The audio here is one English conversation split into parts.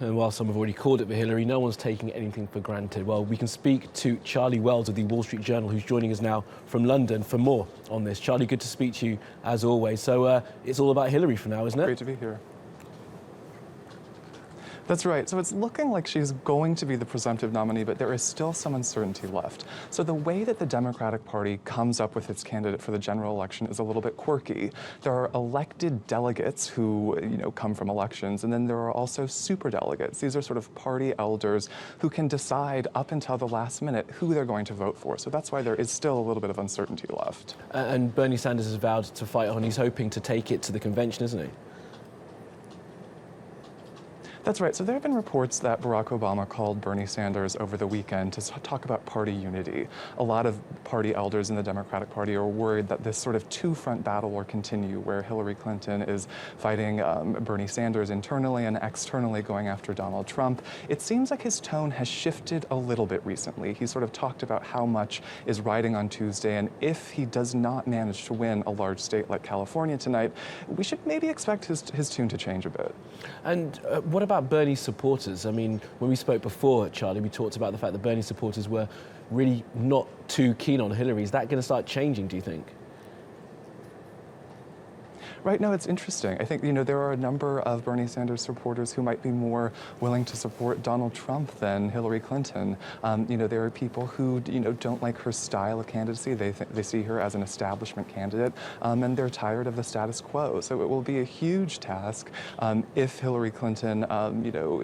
And while some have already called it for Hillary, no one's taking anything for granted. Well, we can speak to Charlie Wells of the Wall Street Journal, who's joining us now from London for more on this. Charlie, good to speak to you as always. So it's all about Hillary for now, isn't it? Great to be here. That's right. So it's looking like she's going to be the presumptive nominee, but there is still some uncertainty left. So the way that the Democratic Party comes up with its candidate for the general election is a little bit quirky. There are elected delegates who, come from elections, and then there are also superdelegates. These are sort of party elders who can decide up until the last minute who they're going to vote for. So that's why there is still a little bit of uncertainty left. And Bernie Sanders has vowed to fight on. He's hoping to take it to the convention, isn't he? That's right. So there have been reports that Barack Obama called Bernie Sanders over the weekend to talk about party unity. A lot of party elders in the Democratic Party are worried that this sort of two-front battle will continue, where Hillary Clinton is fighting Bernie Sanders internally and externally going after Donald Trump. It seems like his tone has shifted a little bit recently. He sort of talked about how much is riding on Tuesday, and if he does not manage to win a large state like California tonight, we should maybe expect his tune to change a bit. And what about Bernie's supporters? I mean, when we spoke before, Charlie, we talked about the fact that Bernie supporters were really not too keen on Hillary. Is that going to start changing, do you think? Right, no, it's interesting. I think, there are a number of Bernie Sanders supporters who might be more willing to support Donald Trump than Hillary Clinton. There are people who, don't like her style of candidacy. They see her as an establishment candidate, and they're tired of the status quo. So it will be a huge task if Hillary Clinton,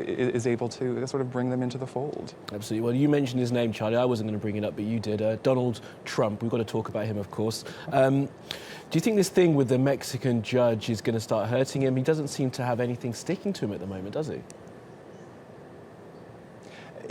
is able to sort of bring them into the fold. Absolutely. Well, you mentioned his name, Charlie. I wasn't going to bring it up, but you did. Donald Trump. We've got to talk about him, of course. Do you think this thing with the Mexican judge is going to start hurting him? He doesn't seem to have anything sticking to him at the moment, does he?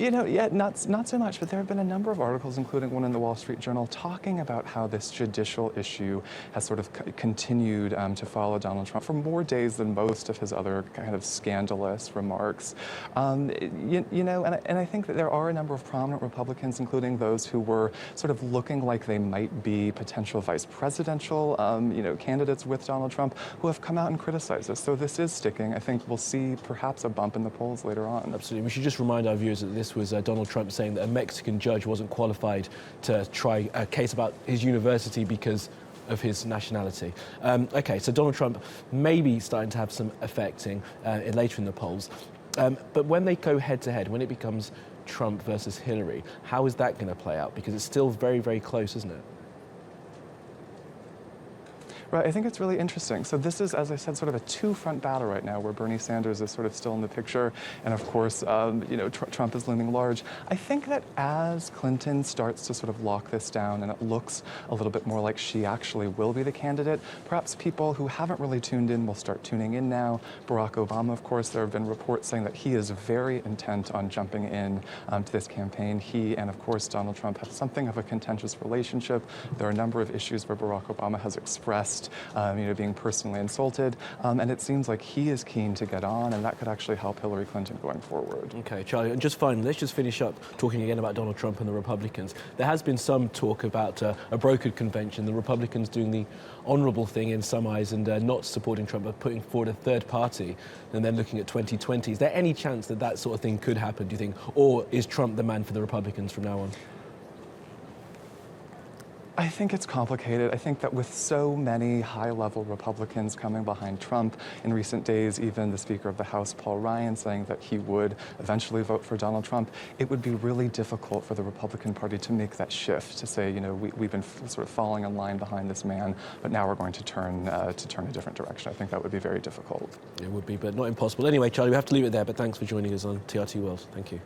Not so much, but there have been a number of articles, including one in the Wall Street Journal, talking about how this judicial issue has sort of continued to follow Donald Trump for more days than most of his other kind of scandalous remarks. And I think that there are a number of prominent Republicans, including those who were sort of looking like they might be potential vice presidential, candidates with Donald Trump, who have come out and criticized this. So this is sticking. I think we'll see perhaps a bump in the polls later on. Absolutely. We should just remind our viewers that this was Donald Trump saying that a Mexican judge wasn't qualified to try a case about his university because of his nationality. Okay, so Donald Trump may be starting to have some affecting later in the polls. But when they go head-to-head, when it becomes Trump versus Hillary, how is that going to play out? Because it's still very, very close, isn't it? Right, I think it's really interesting. So this is, as I said, sort of a two-front battle right now, where Bernie Sanders is sort of still in the picture, and of course, Trump is looming large. I think that as Clinton starts to sort of lock this down, and it looks a little bit more like she actually will be the candidate, perhaps people who haven't really tuned in will start tuning in now. Barack Obama, of course, there have been reports saying that he is very intent on jumping in to this campaign. He and, of course, Donald Trump have something of a contentious relationship. There are a number of issues where Barack Obama has expressed being personally insulted, and it seems like he is keen to get on, and that could actually help Hillary Clinton going forward. Okay, Charlie, and just finally, let's just finish up talking again about Donald Trump and the Republicans. There has been some talk about a brokered convention, the Republicans doing the honourable thing in some eyes and not supporting Trump, but putting forward a third party, and then looking at 2020. Is there any chance that that sort of thing could happen, do you think, or is Trump the man for the Republicans from now on? I think it's complicated. I think that with so many high-level Republicans coming behind Trump in recent days, even the Speaker of the House, Paul Ryan, saying that he would eventually vote for Donald Trump, it would be really difficult for the Republican Party to make that shift, to say, we've been sort of falling in line behind this man, but now we're going to turn a different direction. I think that would be very difficult. It would be, but not impossible. Anyway, Charlie, we have to leave it there, but thanks for joining us on TRT World. Thank you.